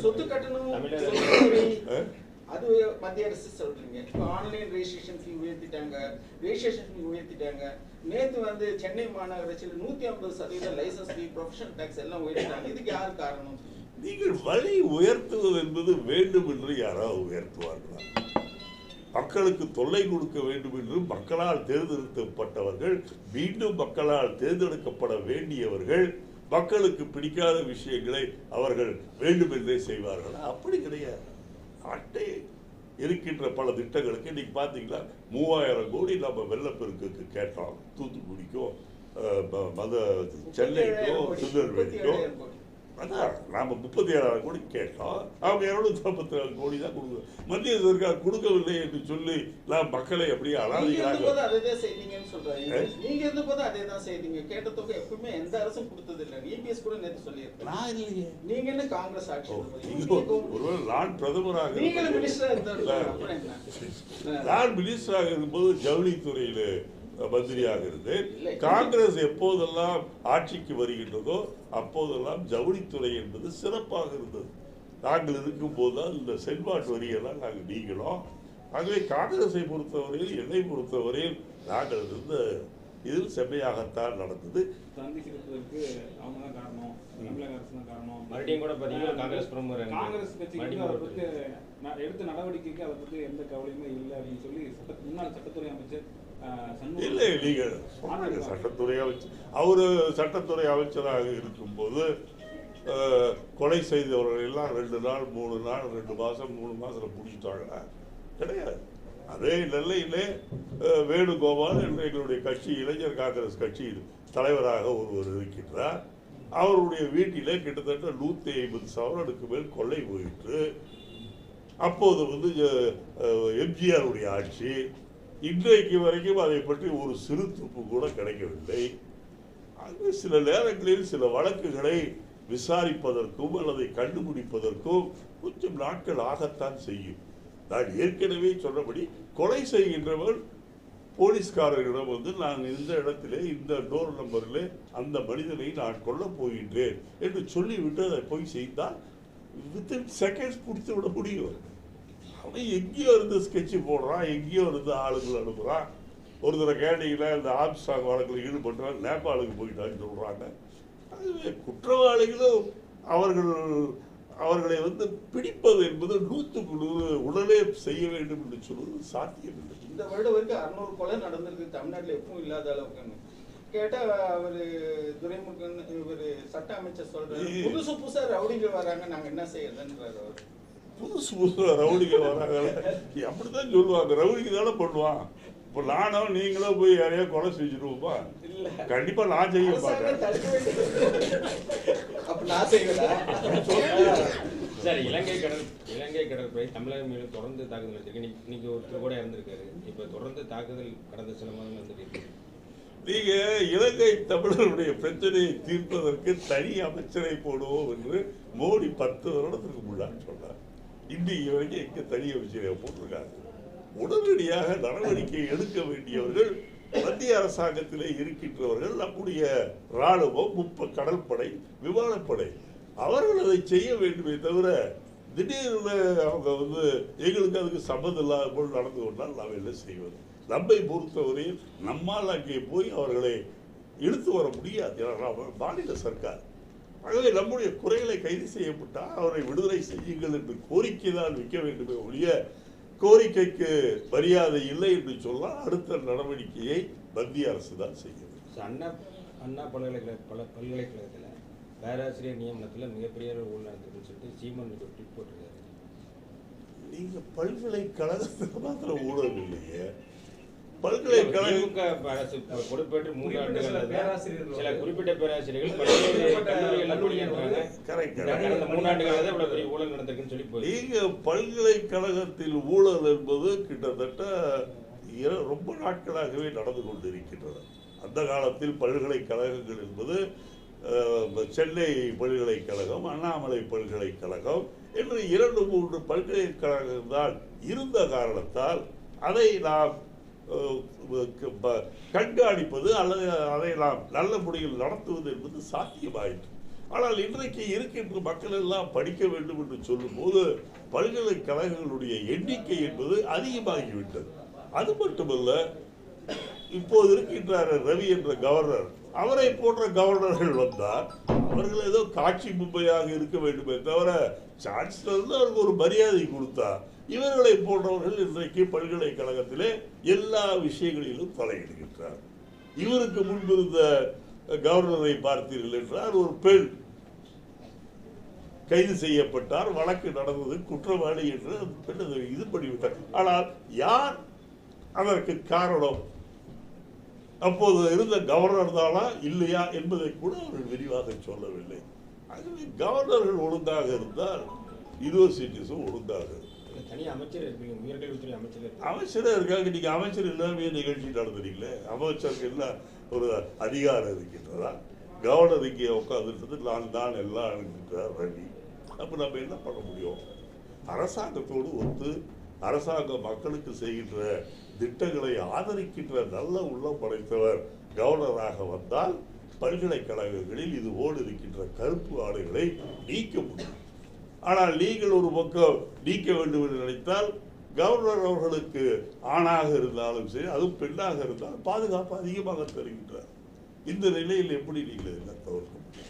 சொத்து கட்டணம் அது மத்திய அரசு சொல்றீங்க. இப்போ ஆன்லைன் ரெஜிஸ்ட்ரேஷன் ஃபீ உயர்த்திட்டாங்க. நேற்று வந்து சென்னை மாநகராட்சியில் 150% லைசன்ஸ் ஃபீ, ப்ரொஃபஷனல் டாக்ஸ் எல்லாம் உயர்த்திட்டாங்க. இதுக்கு யார் காரணம்? நீங்கள் வரி உயர்த்துவது என்பது வேண்டும் என்று யாராவது உயர்த்துவார்களா? மக்களுக்கு தொல்லை கொடுக்க வேண்டும் என்று மக்களால் தேர்ந்தெடுக்கப்பட்டவர்கள், மீண்டும் மக்களால் தேர்ந்தெடுக்கப்பட வேண்டியவர்கள், மக்களுக்கு பிடிக்காத விஷயங்களை அவர்கள் வேண்டும் என்றே செய்வார்கள். அப்படி கிடையாது. நாட்டை இருக்கின்ற பல திட்டங்களுக்கு இன்னைக்கு பார்த்தீங்களா 3000 கோடி நம்ம வெள்ளப்பெருக்குக்கு கேட்டோம். தூத்துக்குடிக்கும் சென்னைக்கும் திருநெல்வேலிக்கும். அதான் நாம் 37,000 கோடி கேட்டோம். அவங்க 254 கோடி தான் கொடுக்குறோம். மத்திய சர்க்கார் கொடுக்கவில்லை என்று சொல்லி மக்களை அப்படியே அனாதைகளாக அதே செய்தீங்கன்னு சொல்றாங்க. நீங்க இருந்த போது அதே தான் செய்தீங்க. கேட்ட தொகை எப்பவுமே எந்த அரசும் கொடுத்தது இல்லை. இபிஎஸ் கூட நேற்று சொல்லியிருக்கேன். நான் இல்லையே. நீங்க என்ன காங்கிரஸ் ஆட்சி? ஒருவேளை நான் பிரதமராக நான் மினிஸ்டராக இருக்கும்போது ஜவுளித்துறையில மந்திரியாக இருந்தேன். காங்கிரஸ் எப்போதெல்லாம் ஆட்சிக்கு வருகின்றதோ அப்போதெல்லாம் ஜவுளித்துறை என்பது சிறப்பாக இருந்தது. நாங்கள் இருக்கும் போதுதான் இந்த செல்வாட்டு வரியெல்லாம் நாங்கள் நீங்களோம். ஆகவே காங்கிரஸை பொறுத்தவரையில், என்னை பொறுத்தவரையில் நாங்கள் இருந்த இதில் செம்மையாகத்தான் நடந்தது. சந்திக்கிறதுக்கு அவங்க தான் காரணம், தமிழக அரசு தான் காரணம். மறுபடியும் கூட பார்த்தீங்கன்னா காங்கிரஸ் கட்சிக்கு அதை பற்றி எடுத்த நடவடிக்கைக்கு அதை பற்றி எந்த கவலையுமே இல்லை அப்படின்னு சொல்லி முன்னாள் சட்டத்துறை அமைச்சர் இல்லை, நீங்கள் சட்டத்துறை அமைச்சர், அவரு சட்டத்துறை அமைச்சராக இருக்கும்போது கொலை செய்தவர்கள் எல்லாம் 2 நாள் 3 நாள் 2 மாதம் 3 மாதத்தில் பிடிச்சிட்டாங்களா? கிடையாது. அதே நெல்லையிலே வேணுகோபால் என்ற எங்களுடைய கட்சி, இளைஞர் காங்கிரஸ் கட்சியில் தலைவராக ஒருவர் இருக்கின்றார். அவருடைய வீட்டிலே கிட்டத்தட்ட 150 சவரனுக்கு மேல் கொள்ளை போயிற்று. அப்போது வந்து எம்ஜிஆருடைய ஆட்சி. இன்றைக்கு வரைக்கும் அதை பற்றி ஒரு சிறு துப்பு கூட கிடைக்கவில்லை. அது சில நேரங்களில் சில வழக்குகளை விசாரிப்பதற்கும் அல்லது கண்டுபிடிப்பதற்கும் கொஞ்சம் நாட்கள் ஆகத்தான் செய்யும். நான் ஏற்கனவே சொன்னபடி கொலை செய்கின்றவர் போலீஸ்காரர்களிடம் வந்து நான் இந்த இடத்திலே இந்த டோர் நம்பரில் அந்த மனிதனை நான் கொல்லப் போகின்றேன் என்று சொல்லிவிட்டு அதை போய் செய்தால் வித்தின் செகண்ட்ஸ் பிடித்து விட முடியும். அவன் எங்கேயோ இருந்து ஸ்கெட்சு போடுறான், எங்கேயோ இருந்து ஆளுங்களை அனுப்புகிறான். ஒரு தடவை கேட்டீங்கன்னா இந்த ஆம்ஸ்டாங் வழக்கில் ஈடுபட்டால் நேபாளுக்கு போயிட்டான்னு சொல்கிறாங்க. அதுவே குற்றவாளிகளும் அவர்களை வந்து பிடிப்பது என்பது 100க்கு 100 உடனே செய்ய வேண்டும் என்று சொல்வது சாத்தியமில்லை. இந்த வருடம் வரைக்கும் 600 கொலை நடந்திருக்கு தமிழ்நாட்டில், எப்பவும் இல்லாத அளவுக்கு. கேட்டா அவரு துரைமுருகன் இவர் சட்ட அமைச்சர் சொல்றாரு, புதுசா ரவுடிகள் வராங்க, நாங்க என்ன செய்யறதுன்றாரு. அவர் புதுசா ரவுடிகள் வராங்க அப்படித்தான் சொல்லுவாங்க. ரவுடிக்கு தானே பண்ணுவான். இப்போ நானோ நீங்களோ போய் யாரையோ கொலை செஞ்சுருவோமா? கண்டிப்பா நான் செய்ய மாட்டேன். சார், இலங்கை கடற்படை தமிழகம் மீது தொடர்ந்து தாக்குதல் இருக்கு. இன்னைக்கு ஒருத்தர் கூட இறந்திருக்காரு. இப்ப தொடர்ந்து தாக்குதல் கடந்த சில மாதங்கள் வந்துட்டு. நீங்க இலங்கை தமிழர்களுடைய பிரச்சனையை தீர்ப்பதற்கு தனி அமைச்சரை போடுவோம் என்று மோடி 10 வருடத்துக்கு முன்னாடி சொன்னார். இன்றைக்கு வரைக்கும் எங்க தனி அமைச்சரை போட்டிருக்காங்க. உடனடியாக நடவடிக்கை எடுக்க வேண்டியவர்கள் மத்திய அரசாங்கத்திலே இருக்கின்றவர்கள், நம்முடைய இராணுவம், கடற்படை, விமானப்படை. அவர்கள் அதை செய்ய வேண்டுமே தவிர திடீர்னு அவங்க வந்து எங்களுக்கு அதுக்கு சம்மந்தம் இல்லாத போல் நடந்து கொண்டால் நாம் என்ன செய்வது? நம்மை பொறுத்தவரையில் நம்மால் அங்கே போய் அவர்களை இழுத்து வர முடியாது. மாநில சர்க்கார். ஆகவே நம்முடைய குறைகளை கைது செய்யப்பட்டால் அவரை விடுதலை செய்யுங்கள் என்று கோரிக்கை தான் வைக்க வேண்டுமே ஒழிய கோரிக்கைக்கு மரியாதை இல்லை என்று சொன்னால் அடுத்த நடவடிக்கையை மத்திய அரசு தான் செய்யும். அண்ணா பல்கலைக்கழகத்தில் பேராசிரியர் நியமனத்தில் மிகப்பெரிய ஊழல் நடந்ததுன்னு சொல்லிட்டு சீமான் ட்வீட் போட்டிருக்காரு. நீங்க பல்கலைக்கழகத்தில் மாத்திரம் ஊழல் இல்லையே. பொறுப்பேற்று 3 ஆண்டுகள் சில குறிப்பிட்ட பேராசிரியர்கள் 3 ஆண்டுகள் ஊழல் நடந்திருக்குன்னு சொல்லி நீங்க பல்கலைக்கழகத்தில் ஊழல் என்பது கிட்டத்தட்ட ரொம்ப நாட்களாகவே நடந்து கொண்டிருக்கின்றன. அந்த காலத்தில் பல்கலைக்கழகங்கள் என்பது சென்னை பல்கலைக்கழகம், அண்ணாமலை பல்கலைக்கழகம் என்று 2-3 பல்கலைக்கழகம் தான் இருந்த காரணத்தால் அதை நாம் கண்காணிப்பது அல்லது அதை நாம் நல்ல முறையில் நடத்துவது என்பது சாத்தியமாயிற்று. ஆனால் இன்றைக்கு இருக்கின்ற மக்கள் எல்லாம் படிக்க வேண்டும் என்று சொல்லும்போது பல்கலைக்கழகங்களுடைய எண்ணிக்கை என்பது அதிகமாகிவிட்டது. அது மட்டுமல்ல, இப்போது இருக்கின்றார் ரவி என்ற கவர்னர், அவரை போன்ற கவர்னர்கள் வந்தால் அவர்கள் ஏதோ காட்சி மும்பையாக இருக்க வேண்டுமே தவிர சான்சலர் அவருக்கு ஒரு மரியாதை கொடுத்தா, இவர்களை போன்றவர்கள் இன்றைக்கு பல்கலைக்கழகத்திலே எல்லா விஷயங்களிலும் தலையிடுகின்றார். இவருக்கு முன்பிருந்த கவர்னரை பார்த்தீர்கள் என்றால் ஒரு பெண் கைது செய்யப்பட்டார், வழக்கு நடந்தது, குற்றவாளி என்று அந்த பெண் இது பண்ணிவிட்டார். ஆனால் யார் அதற்கு காரணம்? அப்போது இருந்த கவர்னர் தானா இல்லையா என்பதை கூட அவர்கள் விரிவாக சொல்லவில்லை. ஆகவே கவர்னர்கள் ஒழுங்காக இருந்தால் யூனிவர்சிட்டிஸும் ஒழுங்காக இருக்கும். தனி அமைச்சர் இருப்பீங்க, உயர்கல்வித்துறை அமைச்சராக இருக்காங்க. நீங்க அமைச்சர் இல்லாம நிகழ்ச்சி நடத்துறீங்களே, அமைச்சருக்கு எல்லாம் ஒரு அதிகாரம் இருக்கின்றதா? கவர்னர் இங்கே உட்காந்துட்டு நான் தான் எல்லாம் இருக்கின்றார் ரவி. அப்ப நம்ம என்ன பண்ண முடியும்? அரசாங்கத்தோடு ஒத்து அரசாங்கம் மக்களுக்கு செய்கின்ற திட்டங்களை ஆதரிக்கின்ற நல்ல உள்ளம் படைத்தவர் கவர்னராக வந்தால் பல்கலைக்கழகங்களில் இது ஓடு இருக்கின்ற கருப்பு ஆடைகளை நீக்க முடியும். ஆனால் நீங்கள் ஒரு பக்கம் நீக்க வேண்டும் என்று நினைத்தால் கவர்னர் அவர்களுக்கு ஆணாக இருந்தாலும் சரி, அதுவும் பெண்ணாக இருந்தால் பாதுகாப்பு அதிகமாக தருகின்றார். இந்த நிலையில் எப்படி நீங்கள் என்ன தவிர்க்க முடியும்?